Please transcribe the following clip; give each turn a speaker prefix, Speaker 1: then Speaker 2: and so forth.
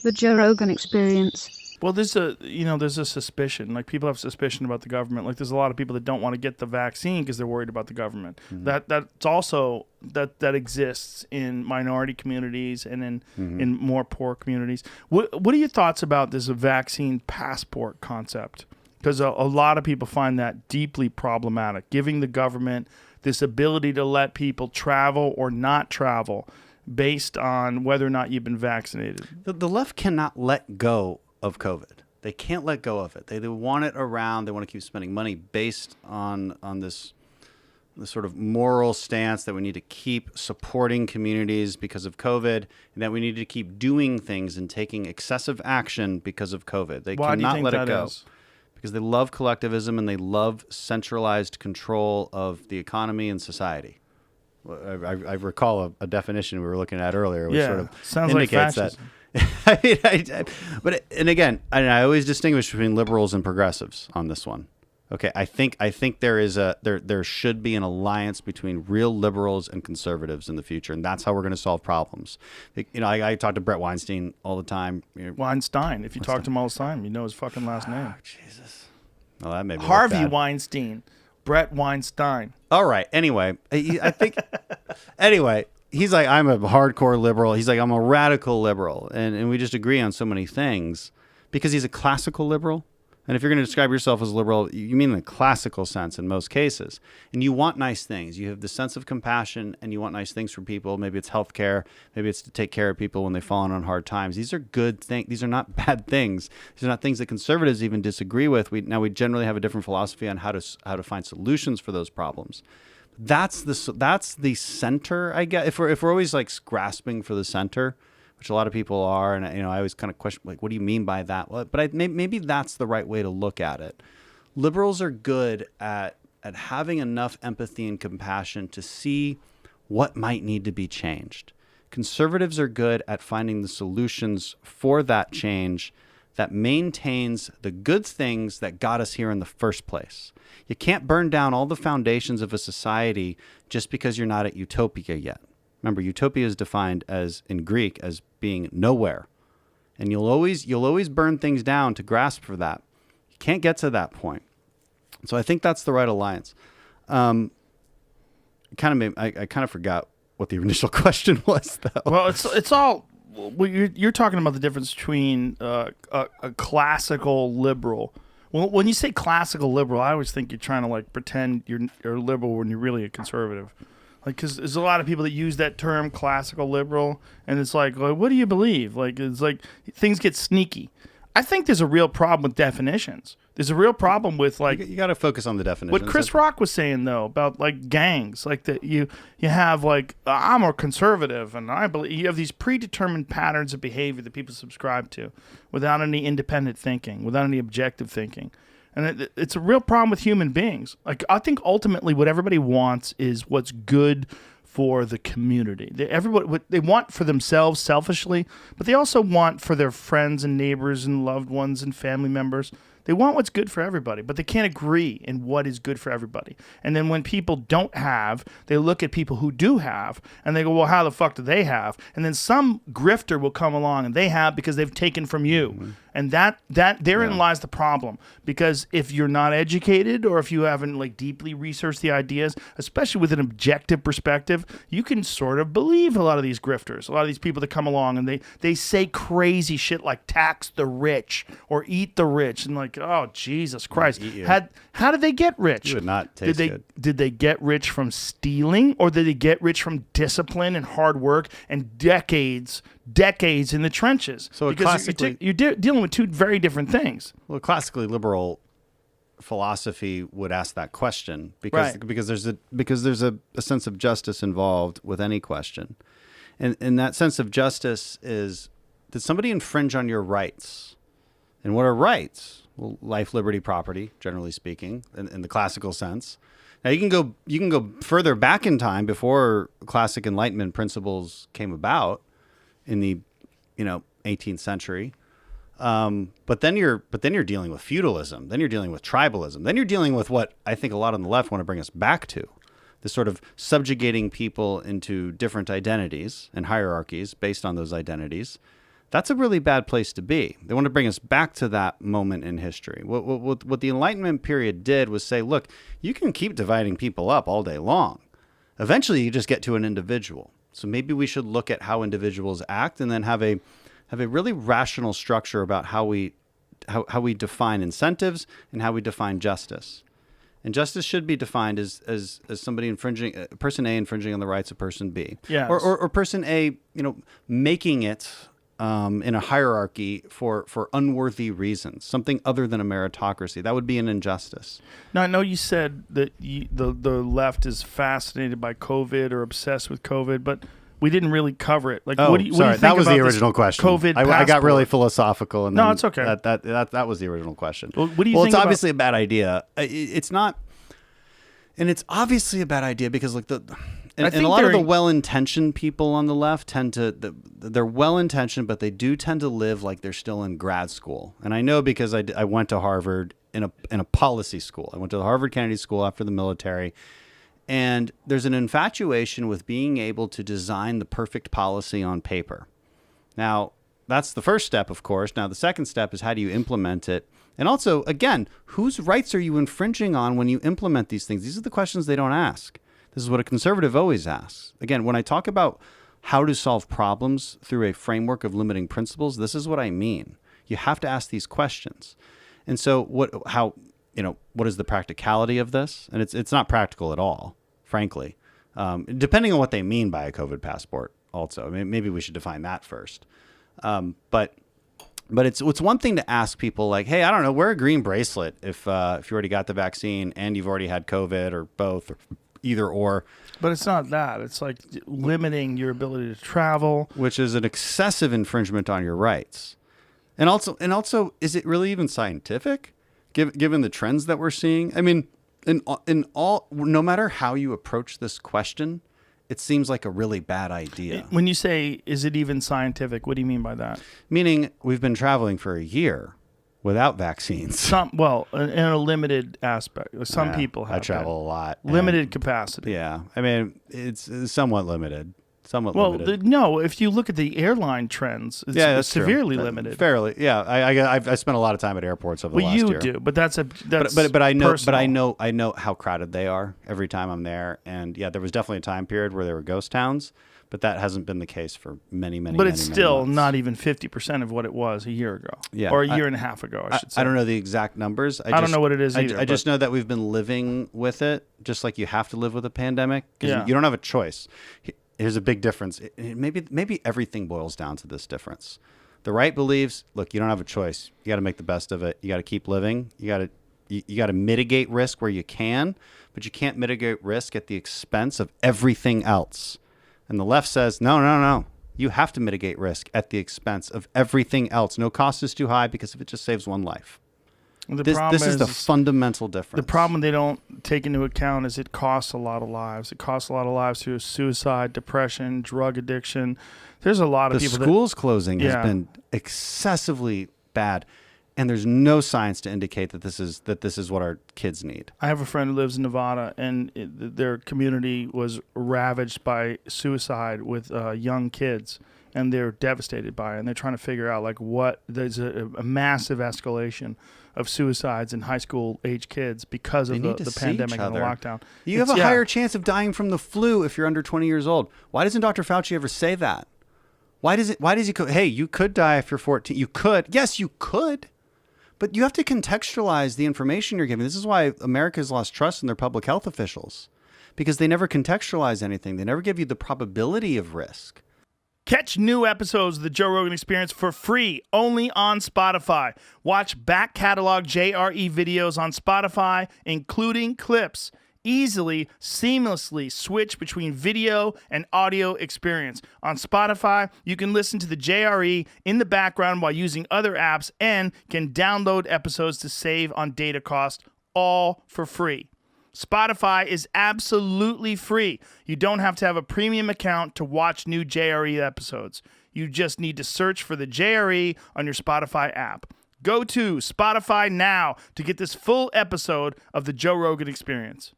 Speaker 1: The Joe Rogan Experience.
Speaker 2: Well, there's a suspicion. Like, people have suspicion about the government. Like, there's a lot of people that don't want to get the vaccine because they're worried about the government. That's also that exists in minority communities and in more poor communities. What are your thoughts about this vaccine passport concept? Because a lot of people find that deeply problematic, giving the government this ability to let people travel or not travel based on whether or not you've been vaccinated.
Speaker 3: The left cannot let go of COVID. They can't let go of it. They want it around. They want to keep spending money based on this sort of moral stance that we need to keep supporting communities because of COVID, and that we need to keep doing things and taking excessive action because of COVID. They cannot let it go. Because they love collectivism and they love centralized control of the economy and society. I recall a definition we were looking at earlier, which sort of
Speaker 2: sounds
Speaker 3: indicates
Speaker 2: like
Speaker 3: that. But I always distinguish between liberals and progressives on this one. Okay, I think there should be an alliance between real liberals and conservatives in the future, and that's how we're going to solve problems. I talk to Brett Weinstein all the time.
Speaker 2: Weinstein. If you talk to him all the time, you know his fucking last name.
Speaker 3: Jesus. Well, that made me
Speaker 2: Harvey
Speaker 3: look bad.
Speaker 2: Weinstein. Brett Weinstein.
Speaker 3: All right. Anyway, I think. Anyway, he's like, I'm a hardcore liberal. He's like, I'm a radical liberal, and we just agree on so many things because he's a classical liberal. And if you're going to describe yourself as liberal, you mean in the classical sense in most cases. And you want nice things. You have the sense of compassion, and you want nice things for people. Maybe it's healthcare. Maybe it's to take care of people when they've fallen on hard times. These are good things. These are not bad things. These are not things that conservatives even disagree with. We generally have a different philosophy on how to find solutions for those problems. That's the center, I guess. If we're always like grasping for the center, which a lot of people are, and I always kind of question, like, what do you mean by that? Well, but maybe that's the right way to look at it. Liberals are good at having enough empathy and compassion to see what might need to be changed. Conservatives are good at finding the solutions for that change that maintains the good things that got us here in the first place. You can't burn down all the foundations of a society just because you're not at utopia yet. Remember, utopia is defined in Greek as being nowhere. And you'll always burn things down to grasp for that. You can't get to that point. So I think that's the right alliance. I kind of forgot what the initial question was, though.
Speaker 2: Well, it's all. Well, you're talking about the difference between a classical liberal. Well, when you say classical liberal, I always think you're trying to like pretend you're liberal when you're really a conservative. Like, because there's a lot of people that use that term, classical liberal, and it's like, well, what do you believe? Like, it's like things get sneaky. I think there's a real problem with definitions. There's a real problem with, like,
Speaker 3: you got to focus on the definitions.
Speaker 2: What Chris Rock was saying, though, about like gangs, like that you have like, I'm a conservative, and I believe you have these predetermined patterns of behavior that people subscribe to, without any independent thinking, without any objective thinking. And it's a real problem with human beings. Like, I think ultimately what everybody wants is what's good for the community. What they want for themselves selfishly, but they also want for their friends and neighbors and loved ones and family members. They want what's good for everybody, but they can't agree in what is good for everybody. And then when people don't have, they look at people who do have, and they go, well, how the fuck do they have? And then some grifter will come along, and they have because they've taken from you. Mm-hmm. And therein lies the problem. Because if you're not educated, or if you haven't like deeply researched the ideas, especially with an objective perspective, you can sort of believe a lot of these grifters, a lot of these people that come along and they say crazy shit like tax the rich or eat the rich, and like, oh Jesus Christ, how did they get rich?
Speaker 3: You would not taste good.
Speaker 2: Did they get rich from stealing, or did they get rich from discipline and hard work and decades in the trenches?
Speaker 3: So
Speaker 2: because you're dealing with two very different things.
Speaker 3: Well, classically liberal philosophy would ask that question because there's a sense of justice involved with any question, and that sense of justice is, did somebody infringe on your rights? And what are rights? Well, life, liberty, property, generally speaking, in the classical sense. Now you can go further back in time before classic Enlightenment principles came about in the 18th century. But then you're dealing with feudalism. Then you're dealing with tribalism. Then you're dealing with what I think a lot on the left want to bring us back to, this sort of subjugating people into different identities and hierarchies based on those identities. That's a really bad place to be. They want to bring us back to that moment in history. What the Enlightenment period did was say, look, you can keep dividing people up all day long. Eventually, you just get to an individual. So maybe we should look at how individuals act and then have a really rational structure about how we define incentives and how we define justice. And justice should be defined as somebody infringing, person A infringing on the rights of person B.
Speaker 2: Yes.
Speaker 3: Or person A, making it in a hierarchy for unworthy reasons, something other than a meritocracy. That would be an injustice.
Speaker 2: Now, I know you said that the left is fascinated by COVID or obsessed with COVID, but we didn't really cover it. Like, what do you think
Speaker 3: that was
Speaker 2: about
Speaker 3: the original question.
Speaker 2: COVID
Speaker 3: I got really philosophical. And
Speaker 2: no,
Speaker 3: then
Speaker 2: it's okay.
Speaker 3: That was the original question.
Speaker 2: Well, what do you
Speaker 3: well,
Speaker 2: think
Speaker 3: it's
Speaker 2: about-
Speaker 3: obviously a bad idea. It's not, and it's obviously a bad idea because like and a lot of the well-intentioned people on the left they're well-intentioned, but they do tend to live like they're still in grad school. And I know because I went to Harvard in a policy school. I went to the Harvard Kennedy School after the military. And there's an infatuation with being able to design the perfect policy on paper. Now, that's the first step, of course. Now, the second step is how do you implement it? And also, again, whose rights are you infringing on when you implement these things? These are the questions they don't ask. This is what a conservative always asks. Again, when I talk about how to solve problems through a framework of limiting principles, this is what I mean. You have to ask these questions. And so what is the practicality of this? And it's not practical at all, frankly, depending on what they mean by a COVID passport also. I mean, maybe we should define that first. But it's one thing to ask people like, hey, I don't know, wear a green bracelet if you already got the vaccine and you've already had COVID or both or either or.
Speaker 2: But it's not that. It's like limiting your ability to travel.
Speaker 3: Which is an excessive infringement on your rights. And also, is it really even scientific, given the trends that we're seeing? I mean, no matter how you approach this question, it seems like a really bad idea.
Speaker 2: When you say, is it even scientific, what do you mean by that?
Speaker 3: Meaning, we've been traveling for a year without vaccines.
Speaker 2: In a limited aspect. Some people have.
Speaker 3: I travel a lot.
Speaker 2: Limited capacity.
Speaker 3: Yeah. I mean, it's somewhat limited.
Speaker 2: Well, no, if you look at the airline trends, it's severely limited.
Speaker 3: Fairly, yeah. I spent a lot of time at airports over the last year.
Speaker 2: Well, you do, but that's
Speaker 3: but I know
Speaker 2: personal.
Speaker 3: I know how crowded they are every time I'm there, and yeah, there was definitely a time period where there were ghost towns, but that hasn't been the case for many. But
Speaker 2: it's still not even 50% of what it was a year ago, or a year and a half ago, I should say.
Speaker 3: I don't know the exact numbers.
Speaker 2: I don't know what it is either.
Speaker 3: I just know that we've been living with it, just like you have to live with a pandemic, because you don't have a choice. Here's a big difference. Maybe everything boils down to this difference. The right believes, look, you don't have a choice. You got to make the best of it. You got to keep living. You got to mitigate risk where you can, but you can't mitigate risk at the expense of everything else. And the left says, no. You have to mitigate risk at the expense of everything else. No cost is too high because if it just saves one life. This is the fundamental difference.
Speaker 2: The problem they don't take into account is it costs a lot of lives. It costs a lot of lives through suicide, depression, drug addiction. There's a lot of people.
Speaker 3: The schools closing has been excessively bad, and there's no science to indicate that this is what our kids need.
Speaker 2: I have a friend who lives in Nevada, and their community was ravaged by suicide with young kids. And they're devastated by it, and they're trying to figure out there's a massive escalation of suicides in high school age kids because of the pandemic and the lockdown.
Speaker 3: You have a higher chance of dying from the flu if you're under 20 years old. Why doesn't Dr. Fauci ever say that? Why does he go, hey, you could die if you're 14. You could. Yes, you could. But you have to contextualize the information you're giving. This is why America's lost trust in their public health officials, because they never contextualize anything. They never give you the probability of risk.
Speaker 2: Catch new episodes of the Joe Rogan Experience for free only on Spotify. Watch back catalog JRE videos on Spotify, including clips. Easily, seamlessly switch between video and audio experience. On Spotify, you can listen to the JRE in the background while using other apps and can download episodes to save on data cost, all for free. Spotify is absolutely free. You don't have to have a premium account to watch new JRE episodes. You just need to search for the JRE on your Spotify app. Go to Spotify now to get this full episode of the Joe Rogan Experience.